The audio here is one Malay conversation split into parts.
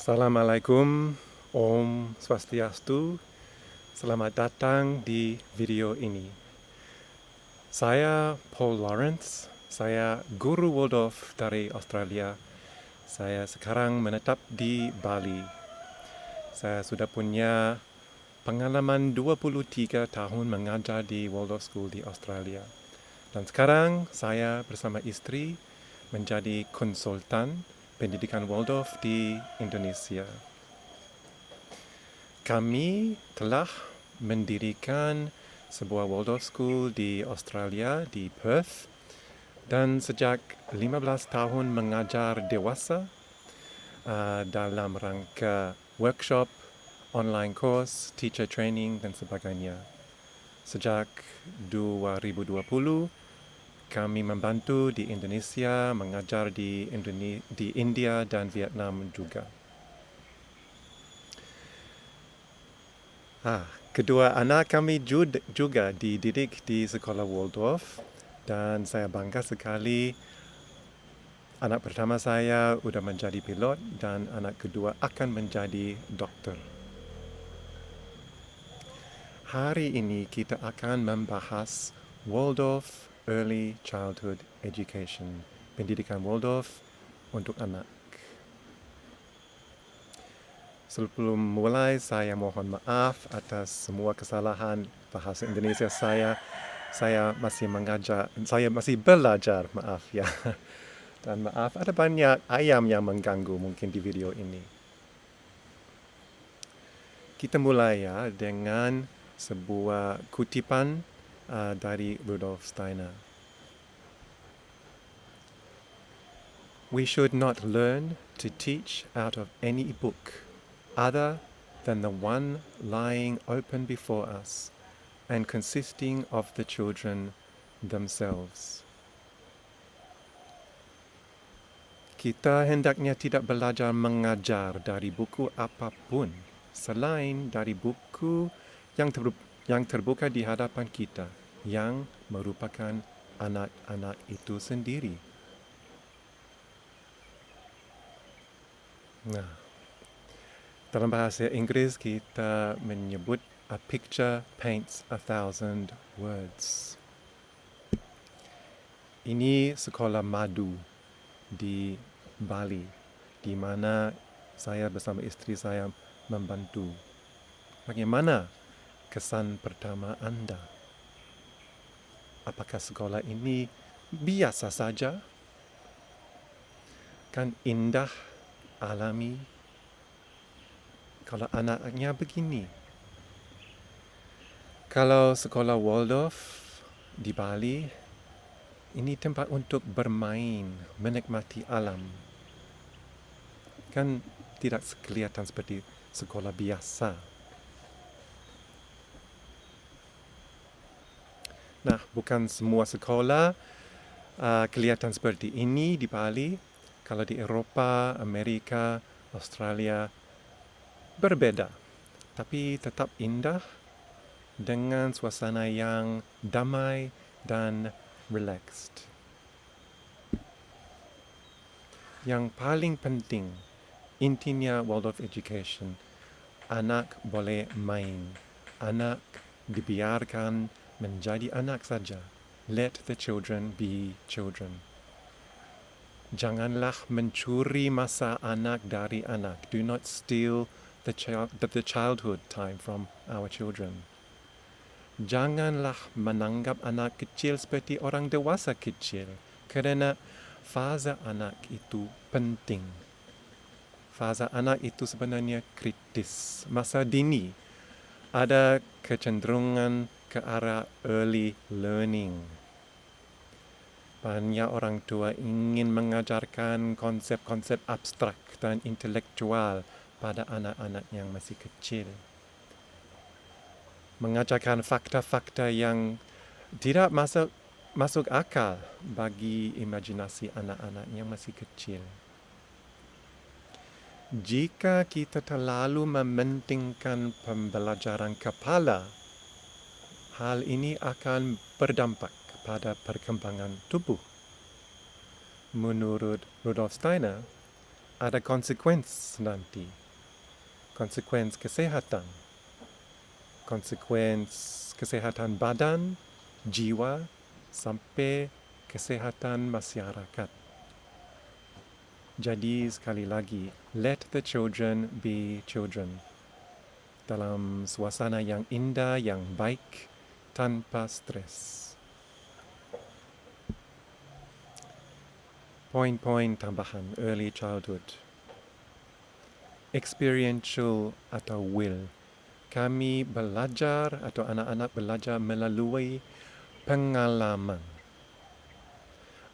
Assalamualaikum, Om Swastiastu. Selamat datang di video ini. Saya Paul Lawrence, saya guru Waldorf dari Australia. Saya sekarang menetap di Bali. Saya sudah punya pengalaman 23 tahun mengajar di Waldorf School di Australia. Dan sekarang saya bersama istri menjadi konsultan pendidikan Waldorf di Indonesia. Kami telah mendirikan sebuah Waldorf School di Australia, di Perth, dan sejak 15 tahun mengajar dewasa dalam rangka workshop, online course, teacher training, dan sebagainya. Sejak 2020, kami membantu di Indonesia, mengajar di India dan Vietnam juga. Kedua anak kami juga dididik di sekolah Waldorf, dan saya bangga sekali. Anak pertama saya sudah menjadi pilot dan anak kedua akan menjadi dokter. Hari ini kita akan membahas Waldorf Early Childhood Education, pendidikan Waldorf untuk anak. Sebelum mulai, saya mohon maaf atas semua kesalahan bahasa Indonesia saya. Saya masih belajar, maaf ya. Dan maaf, ada banyak ayam yang mengganggu mungkin di video ini. Kita mulai ya dengan sebuah kutipan dari Rudolf Steiner. We should not learn to teach out of any book other than the one lying open before us and consisting of the children themselves. Kita hendaknya tidak belajar mengajar dari buku apapun selain dari buku yang terbuka di hadapan kita, yang merupakan anak-anak itu sendiri. Nah, dalam bahasa Inggris kita menyebut a picture paints 1,000 words. Ini sekolah madu di Bali, di mana saya bersama istri saya membantu. Bagaimana kesan pertama Anda? Apakah sekolah ini biasa saja? Kan indah, alami. Kalau anak-anaknya begini. Kalau sekolah Waldorf di Bali, ini tempat untuk bermain, menikmati alam. Kan tidak kelihatan seperti sekolah biasa. Nah, bukan semua sekolah kelihatan seperti ini di Bali. Kalau di Eropa, Amerika, Australia, berbeda. Tapi tetap indah dengan suasana yang damai dan relaxed. Yang paling penting, intinya Waldorf Education, anak boleh main. Anak dibiarkan menjadi anak saja. Let the children be children. Janganlah mencuri masa anak dari anak. Do not steal the childhood time from our children. Janganlah menanggap anak kecil seperti orang dewasa kecil, kerana fasa anak itu penting. Fasa anak itu sebenarnya kritis, masa dini. Ada kecenderungan ke arah early learning. Banyak orang tua ingin mengajarkan konsep-konsep abstrak dan intelektual pada anak-anak yang masih kecil. Mengajarkan fakta-fakta yang tidak masuk akal bagi imajinasi anak-anak yang masih kecil. Jika kita terlalu mementingkan pembelajaran kepala, hal ini akan berdampak pada perkembangan tubuh. Menurut Rudolf Steiner, ada konsekuens nanti. Konsekuens kesehatan. Konsekuens kesehatan badan, jiwa, sampai kesehatan masyarakat. Jadi sekali lagi, let the children be children. Dalam suasana yang indah, yang baik, tanpa stres. Poin-poin tambahan early childhood. Experiential atau will. Kami belajar atau anak-anak belajar melalui pengalaman.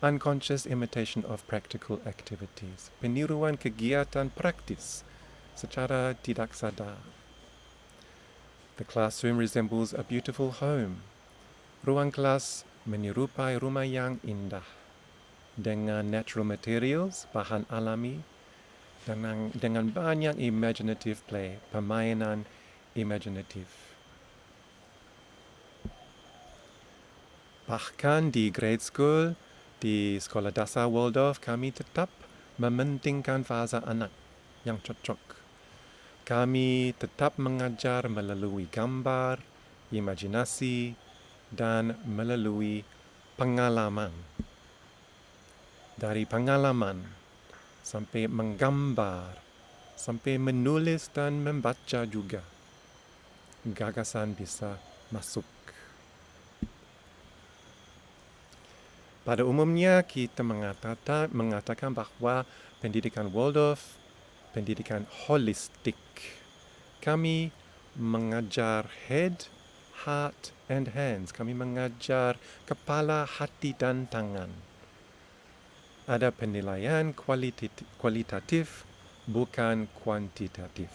Unconscious imitation of practical activities. Peniruan kegiatan praktis secara tidak sadar. The classroom resembles a beautiful home. Ruang kelas menyerupai rumah yang indah. Dengan natural materials, bahan alami, dengan banyak imaginative play, permainan imaginatif. Bahkan di grade school, di sekolah dasar Waldorf, kami tetap mementingkan fasa anak yang cocok. Kami tetap mengajar melalui gambar, imajinasi, dan melalui pengalaman. Dari pengalaman sampai menggambar, sampai menulis dan membaca juga. Gagasan bisa masuk. Pada umumnya kita mengatakan bahwa pendidikan Waldorf, pendidikan holistik. Kami mengajar head, heart, and hands. Kami mengajar kepala, hati, dan tangan. Ada penilaian kualitatif, bukan kuantitatif.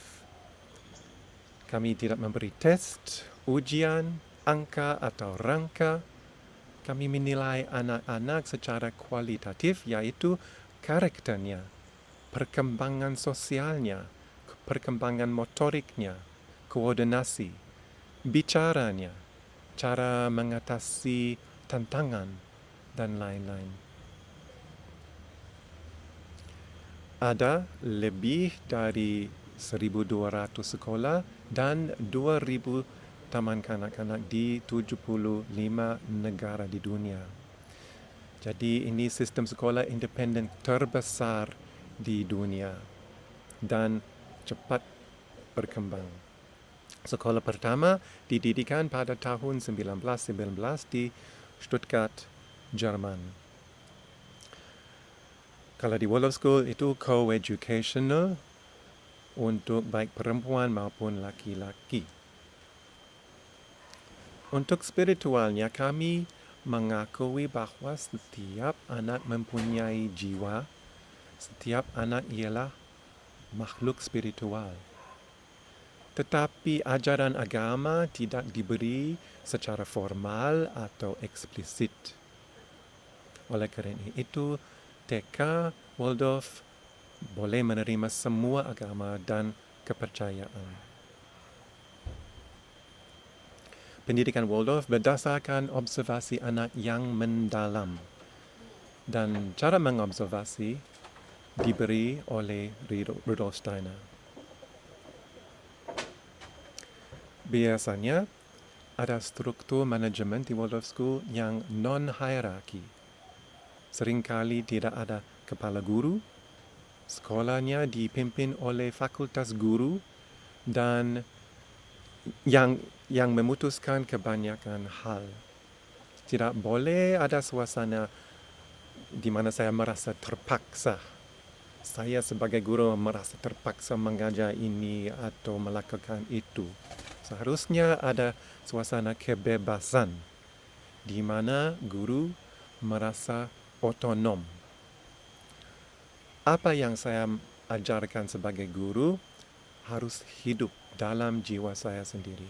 Kami tidak memberi test, ujian, angka atau rangka. Kami menilai anak-anak secara kualitatif, yaitu karakternya, perkembangan sosialnya, perkembangan motoriknya, koordinasi, bicaranya, cara mengatasi tantangan, dan lain-lain. Ada lebih dari 1,200 sekolah dan 2,000 taman kanak-kanak di 75 negara di dunia. Jadi ini sistem sekolah independen terbesar di dunia dan cepat berkembang. Sekolah pertama didirikan pada tahun 1919 di Stuttgart, Jerman. Kalau di Waldorf School itu co-educational untuk baik perempuan maupun laki-laki. Untuk spiritualnya, kami mengakui bahwa setiap anak mempunyai jiwa, setiap anak ialah makhluk spiritual. Tetapi ajaran agama tidak diberi secara formal atau eksplisit. Oleh kerana itu, TK Waldorf boleh menerima semua agama dan kepercayaan. Pendidikan Waldorf berdasarkan observasi anak yang mendalam. Dan cara mengobservasi diberi oleh Rudolf Steiner. Biasanya ada struktur manajemen di Waldorf School yang non-hierarki. Seringkali tidak ada kepala guru, sekolahnya dipimpin oleh fakultas guru dan yang memutuskan kebanyakan hal. Tidak boleh ada suasana di mana saya merasa terpaksa. Saya sebagai guru merasa terpaksa mengajar ini atau melakukan itu. Seharusnya ada suasana kebebasan di mana guru merasa otonom. Apa yang saya ajarkan sebagai guru harus hidup dalam jiwa saya sendiri.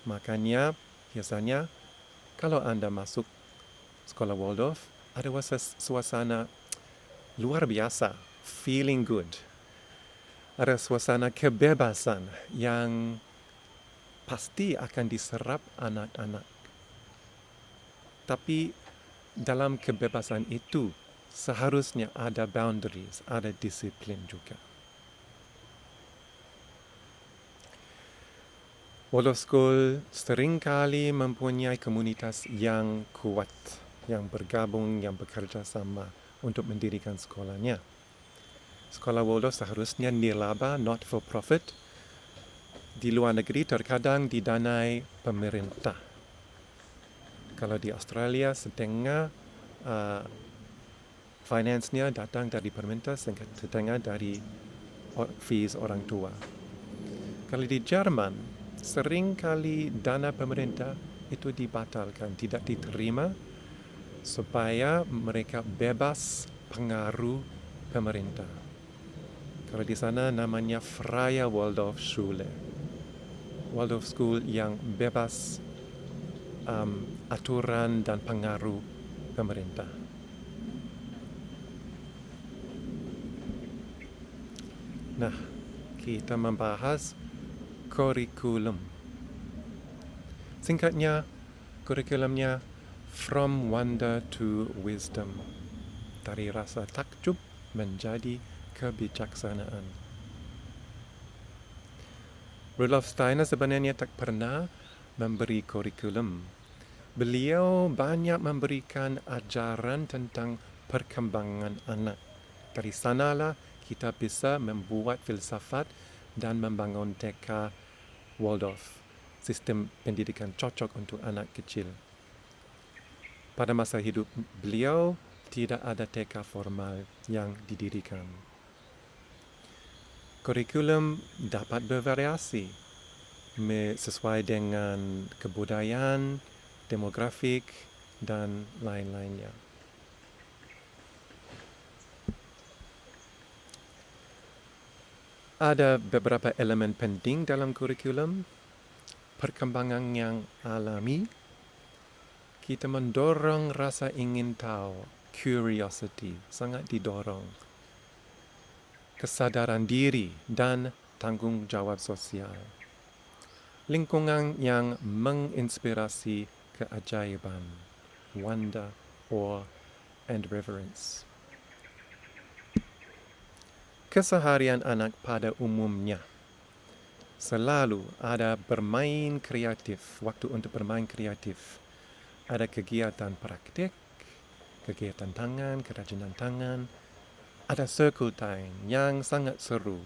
Makanya, biasanya, kalau Anda masuk sekolah Waldorf, ada suasana luar biasa, feeling good. Ada suasana kebebasan yang pasti akan diserap anak-anak. Tapi dalam kebebasan itu, seharusnya ada boundaries, ada disiplin juga. Waldorf School seringkali mempunyai komunitas yang kuat, yang bergabung, yang bekerja sama untuk mendirikan sekolahnya. Sekolah Waldorf seharusnya nirlaba, not for profit. Di luar negeri terkadang didanai pemerintah. Kalau di Australia setengah finance-nya datang dari pemerintah, setengah dari fees orang tua. Kalau di Jerman, seringkali dana pemerintah itu dibatalkan, tidak diterima supaya mereka bebas pengaruh pemerintah. Kalau di sana namanya Freie Waldorfschule, Waldorf School yang bebas aturan dan pengaruh pemerintah. Nah, kita membahas kurikulum. Singkatnya, kurikulumnya From Wonder to Wisdom. Dari rasa takjub menjadi kebijaksanaan. Rudolf Steiner sebenarnya tak pernah memberi kurikulum. Beliau banyak memberikan ajaran tentang perkembangan anak. Dari sanalah kita bisa membuat filsafat dan membangun TK Waldorf, sistem pendidikan cocok untuk anak kecil. Pada masa hidup beliau, tidak ada TK formal yang didirikan. Kurikulum dapat bervariasi sesuai dengan kebudayaan, demografik, dan lain-lainnya. Ada beberapa elemen penting dalam kurikulum. Perkembangan yang alami, kita mendorong rasa ingin tahu, curiosity, sangat didorong. Kesadaran diri dan tanggung jawab sosial. Lingkungan yang menginspirasi keajaiban, wonder, awe, and reverence. Keseharian anak pada umumnya selalu ada bermain kreatif, waktu untuk bermain kreatif. Ada kegiatan praktik, kegiatan tangan, kerajinan tangan. Ada circle time yang sangat seru,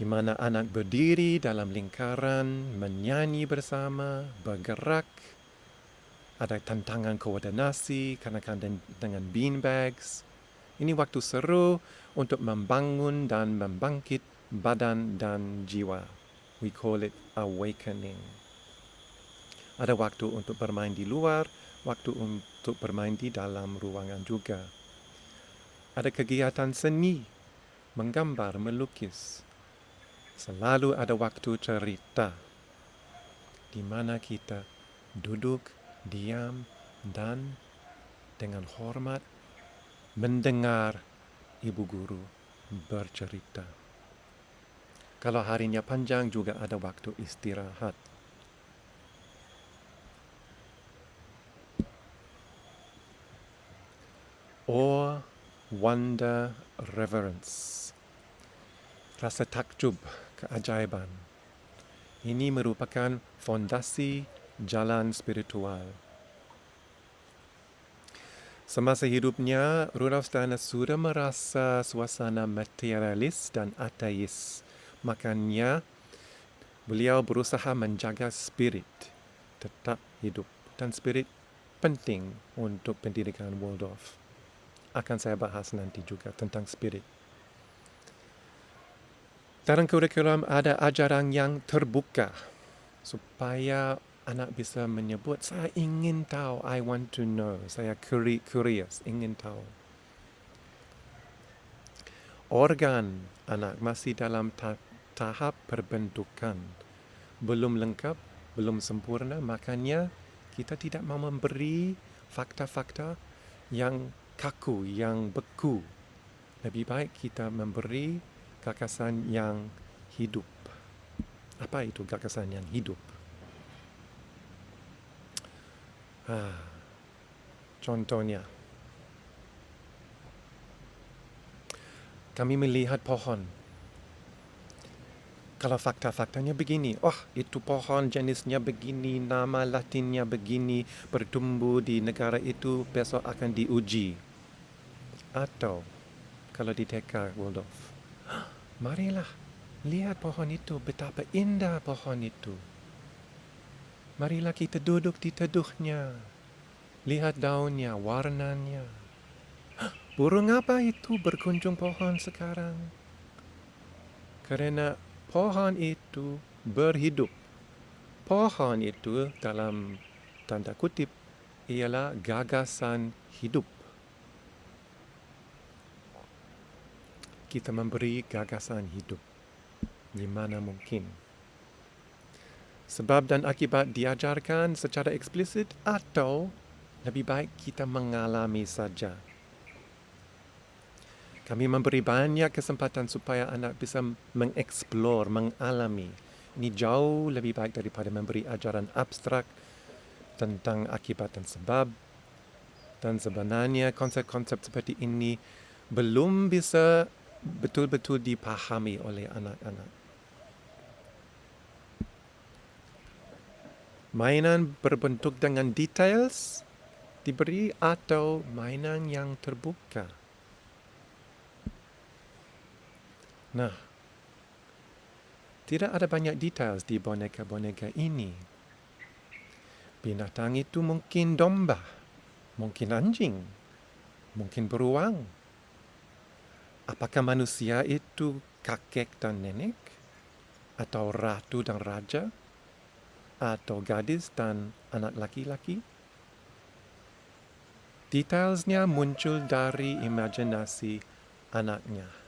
di mana anak berdiri dalam lingkaran, menyanyi bersama, bergerak. Ada tantangan koordinasi, kadang-kadang dengan beanbags. Ini waktu seru untuk membangun dan membangkit badan dan jiwa. We call it awakening. Ada waktu untuk bermain di luar, waktu untuk bermain di dalam ruangan juga. Ada kegiatan seni, menggambar, melukis. Selalu ada waktu cerita, di mana kita duduk, diam, dan dengan hormat mendengar ibu guru bercerita. Kalau harinya panjang juga ada waktu istirahat. Awe, wonder, reverence. Rasa takjub, keajaiban. Ini merupakan fondasi jalan spiritual. Semasa hidupnya, Rudolf Steiner sudah merasa suasana materialis dan ateis. Makanya, beliau berusaha menjaga spirit tetap hidup. Dan spirit penting untuk pendidikan Waldorf. Akan saya bahas nanti juga tentang spirit. Dalam kurikulum ada ajaran yang terbuka supaya anak bisa menyebut, saya ingin tahu, I want to know, saya curious, ingin tahu. Organ anak masih dalam tahap perbentukan, belum lengkap, belum sempurna, makanya kita tidak mau memberi fakta-fakta yang kaku, yang beku. Lebih baik kita memberi gagasan yang hidup. Apa itu gagasan yang hidup? Contohnya, kami melihat pohon. Kalau fakta-faktanya begini, itu pohon jenisnya begini, nama latinnya begini, bertumbuh di negara itu, besok akan diuji. Atau, kalau di TK Waldorf, marilah lihat pohon itu, betapa indah pohon itu. Marilah kita duduk di teduhnya, lihat daunnya, warnanya. Burung apa itu berkunjung pohon sekarang? Karena pohon itu berhidup. Pohon itu dalam tanda kutip ialah gagasan hidup. Kita memberi gagasan hidup di mana mungkin. Sebab dan akibat diajarkan secara eksplisit atau lebih baik kita mengalami saja. Kami memberi banyak kesempatan supaya anak bisa mengeksplor, mengalami. Ini jauh lebih baik daripada memberi ajaran abstrak tentang akibat dan sebab. Dan sebenarnya konsep-konsep seperti ini belum bisa betul-betul dipahami oleh anak-anak. Mainan berbentuk dengan details diberi atau mainan yang terbuka. Nah, tidak ada banyak details di boneka-boneka ini. Binatang itu mungkin domba, mungkin anjing, mungkin beruang. Apakah manusia itu kakek dan nenek? Atau ratu dan raja? Atau gadis dan anak laki-laki? Detailsnya muncul dari imajinasi anaknya.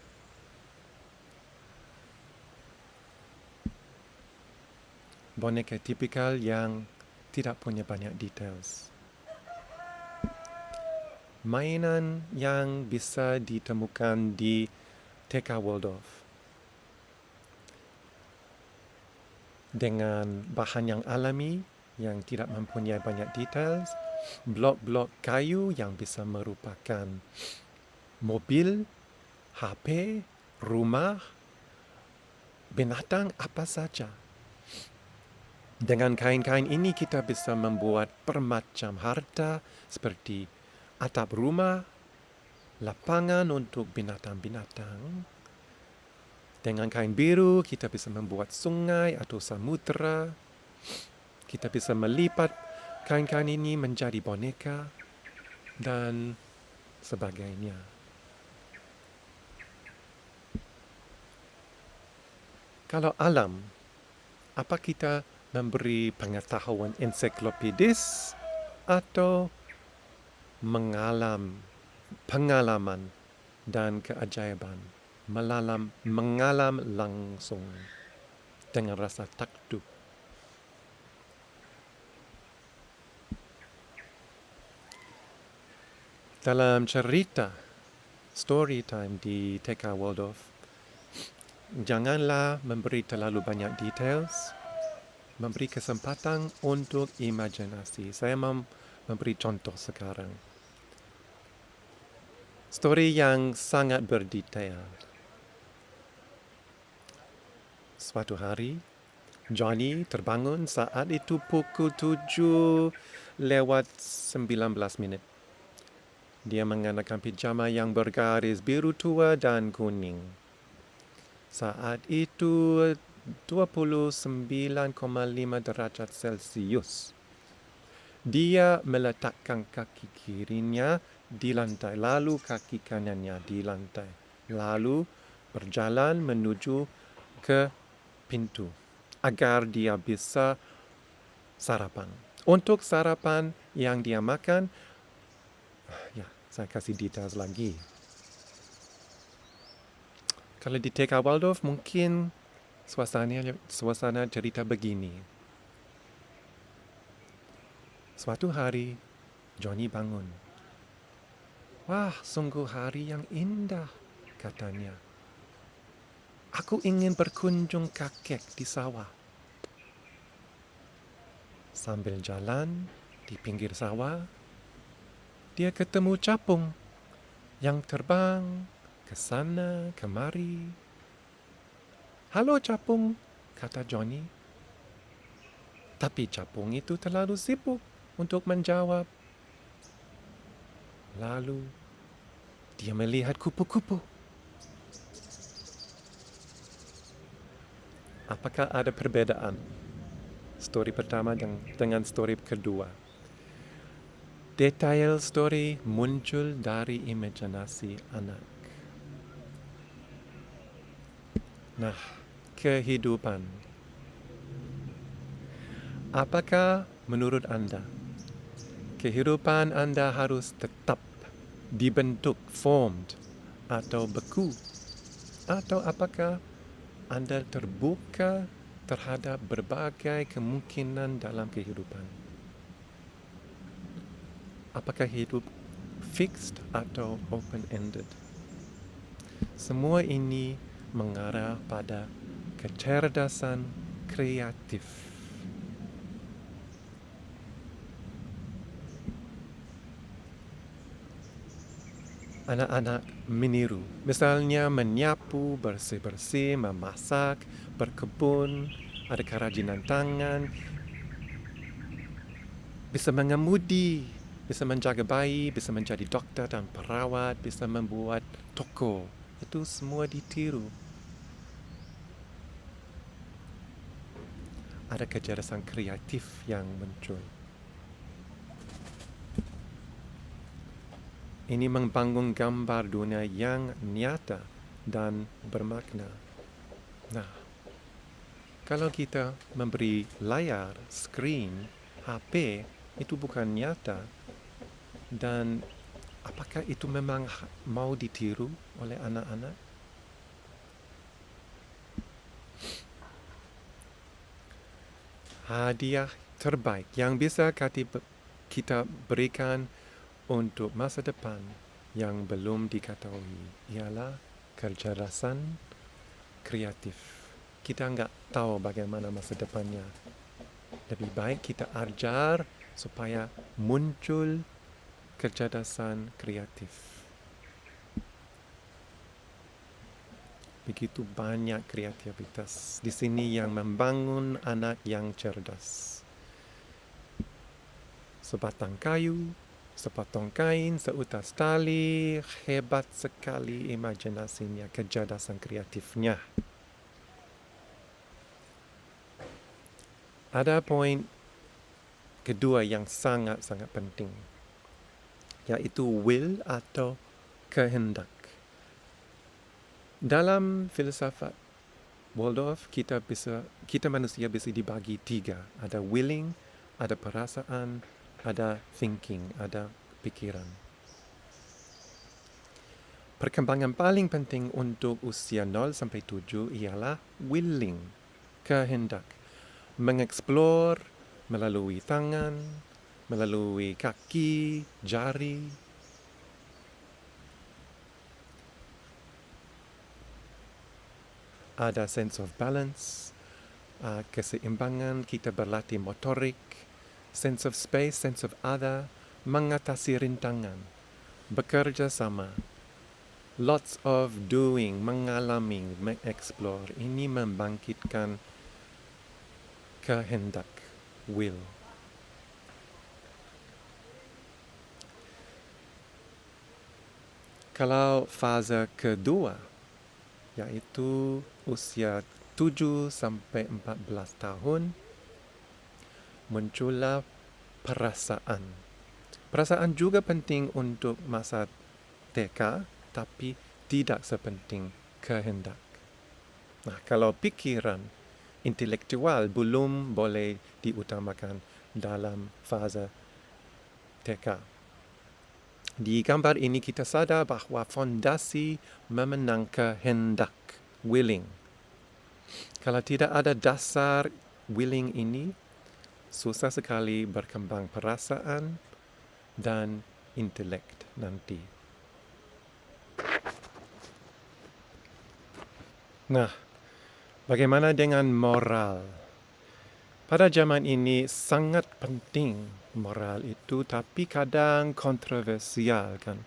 Boneka tipikal yang tidak punya banyak details. Mainan yang bisa ditemukan di TK Waldorf dengan bahan yang alami yang tidak mempunyai banyak details, blok-blok kayu yang bisa merupakan mobil, HP, rumah, binatang apa saja. Dengan kain-kain ini kita bisa membuat bermacam harta seperti atap rumah, lapangan untuk binatang-binatang. Dengan kain biru kita bisa membuat sungai atau samudera. Kita bisa melipat kain-kain ini menjadi boneka dan sebagainya. Kalau alam, apa kita memberi pengetahuan ensiklopedis atau pengalaman dan keajaiban, mengalam langsung dengan rasa takjub. Dalam cerita story time di TK Waldorf, janganlah memberi terlalu banyak details, memberi kesempatan untuk imajinasi. Saya memberi contoh sekarang. Story yang sangat berdetail. Suatu hari, Johnny terbangun saat itu pukul 7:19. Dia mengenakan pijama yang bergaris biru tua dan kuning. Saat itu 29,5 derajat Celcius. Dia meletakkan kaki kirinya di lantai, lalu kaki kanannya di lantai. Lalu berjalan menuju ke pintu agar dia bisa sarapan. Untuk sarapan yang dia makan, saya kasih details lagi. Kalau di TK Waldorf mungkin suasana cerita begini. Suatu hari, Johnny bangun. Wah, sungguh hari yang indah, katanya. Aku ingin berkunjung kakek di sawah. Sambil jalan di pinggir sawah, dia ketemu capung yang terbang ke sana, kemari. "Halo capung," kata Johnny. Tapi capung itu terlalu sibuk untuk menjawab. Lalu dia melihat kupu-kupu. Apakah ada perbedaan story pertama dengan story kedua? Detail story muncul dari imajinasi anak. Nah, kehidupan. Apakah menurut Anda kehidupan Anda harus tetap dibentuk, formed, atau beku? Atau apakah Anda terbuka terhadap berbagai kemungkinan dalam kehidupan? Apakah hidup fixed atau open-ended? Semua ini mengarah pada kecerdasan kreatif. Anak-anak meniru, misalnya menyapu, bersih-bersih, memasak, berkebun, ada kerajinan tangan, bisa mengemudi, bisa menjaga bayi, bisa menjadi dokter dan perawat, bisa membuat toko. Itu semua ditiru. Ada kecerdasan kreatif yang muncul. Ini membangun gambar dunia yang nyata dan bermakna. Nah, kalau kita memberi layar, screen, HP, itu bukan nyata. Dan apakah itu memang mau ditiru oleh anak-anak? Hadiah terbaik yang bisa kita berikan untuk masa depan yang belum diketahui ialah kecerdasan kreatif. Kita enggak tahu bagaimana masa depannya. Lebih baik kita ajar supaya muncul kecerdasan kreatif. Begitu banyak kreativitas di sini yang membangun anak yang cerdas. Sebatang kayu, sepotong kain, seutas tali, hebat sekali imajinasinya, kecerdasan kreatifnya. Ada poin kedua yang sangat-sangat penting, yaitu will atau kehendak. Dalam filsafat Waldorf, kita manusia bisa dibagi 3. Ada willing, ada perasaan, ada thinking, ada pikiran. Perkembangan paling penting untuk usia 0 sampai 7 ialah willing, kehendak. Mengeksplor melalui tangan, melalui kaki, jari. Ada sense of balance, keseimbangan, kita berlatih motorik, sense of space, sense of other, mengatasi rintangan, bekerja sama. Lots of doing, mengalami, mengeksplor. Ini membangkitkan kehendak, will. Kalau fase kedua, yaitu usia 7 sampai 14 tahun, muncullah perasaan. Perasaan juga penting untuk masa TK, tapi tidak sepenting kehendak. Nah, kalau pikiran intelektual belum boleh diutamakan dalam fase TK. Di gambar ini kita sadar bahawa fondasi memenang kehendak, willing. Kalau tidak ada dasar willing ini, susah sekali berkembang perasaan dan intelek nanti. Nah, bagaimana dengan moral? Pada zaman ini sangat penting moral itu, tapi kadang kontroversial kan.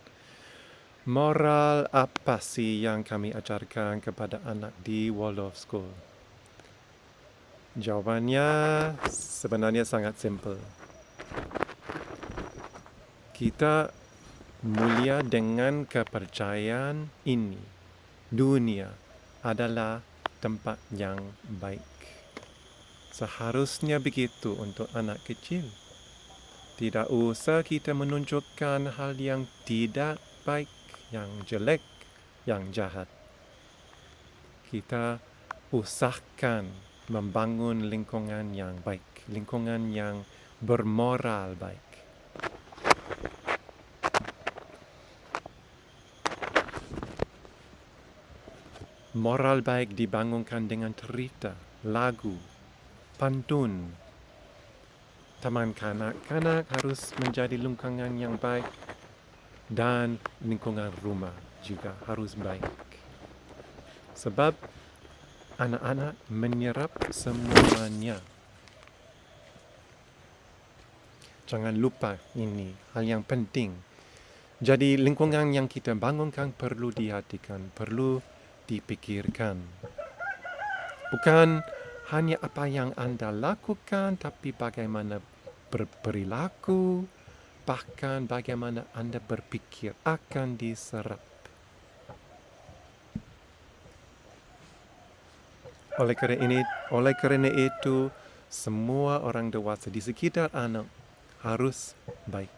Moral apa sih yang kami ajarkan kepada anak di Waldorf School? Jawabannya sebenarnya sangat simple. Kita mulia dengan kepercayaan ini. Dunia adalah tempat yang baik. Seharusnya begitu untuk anak kecil. Tidak usah kita menunjukkan hal yang tidak baik, yang jelek, yang jahat. Kita usahakan membangun lingkungan yang baik, lingkungan yang bermoral baik. Moral baik dibangunkan dengan cerita, lagu, pantun. Taman kanak-kanak harus menjadi lingkungan yang baik dan lingkungan rumah juga harus baik. Sebab anak-anak menyerap semuanya. Jangan lupa ini hal yang penting. Jadi lingkungan yang kita bangunkan perlu dihatikan, perlu dipikirkan. Bukan hanya apa yang Anda lakukan, tapi bagaimana berperilaku, bahkan bagaimana Anda berpikir akan diserap. Oleh kerana itu, semua orang dewasa di sekitar anak harus baik.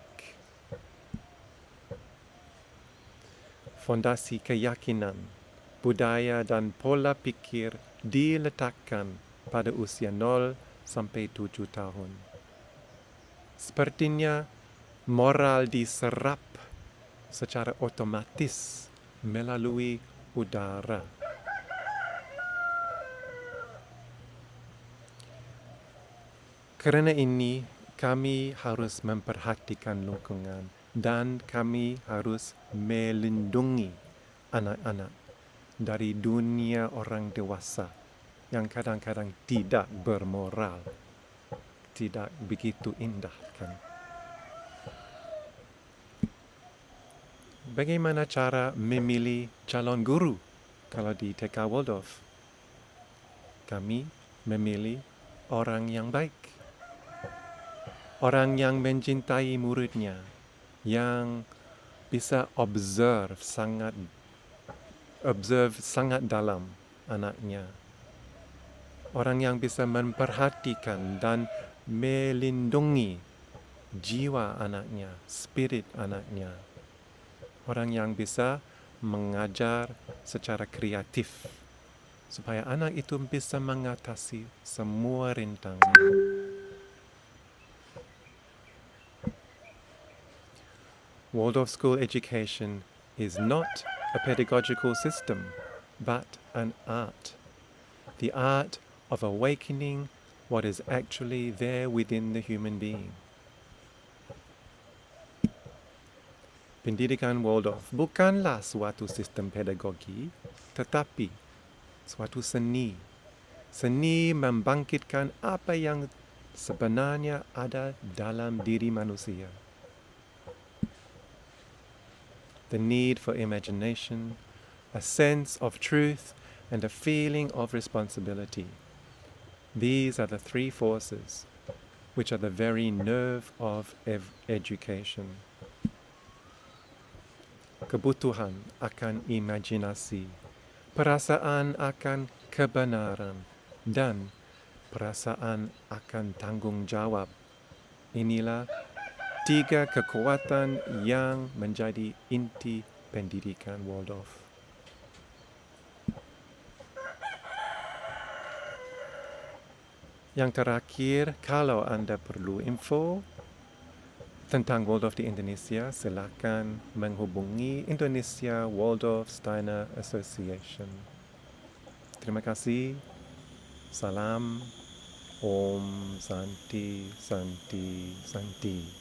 Fondasi keyakinan, budaya dan pola pikir diletakkan pada usia 0 sampai 7 tahun. Sepertinya moral diserap secara otomatis melalui udara. Kerana ini, kami harus memperhatikan lingkungan dan kami harus melindungi anak-anak dari dunia orang dewasa yang kadang-kadang tidak bermoral, tidak begitu indah, kan? Bagaimana cara memilih calon guru kalau di TK Waldorf? Kami memilih orang yang baik, orang yang mencintai muridnya, yang bisa observe sangat dalam anaknya. Orang yang bisa memperhatikan dan melindungi jiwa anaknya, spirit anaknya. Orang yang bisa mengajar secara kreatif supaya anak itu bisa mengatasi semua rintangan. Waldorf School education is not a pedagogical system, but an art. The art of awakening what is actually there within the human being. Pendidikan Waldorf bukanlah suatu sistem pedagogi, tetapi suatu seni. Seni membangkitkan apa yang sebenarnya ada dalam diri manusia. The need for imagination, a sense of truth, and a feeling of responsibility. These are the three forces which are the very nerve of education. Kebutuhan akan imajinasi, perasaan akan kebenaran, dan perasaan akan tanggung jawab. Inilah 3 kekuatan yang menjadi inti pendidikan Waldorf. Yang terakhir, kalau Anda perlu info tentang Waldorf di Indonesia, silakan menghubungi Indonesia Waldorf Steiner Association. Terima kasih. Salam. Om Santi Santi Santi.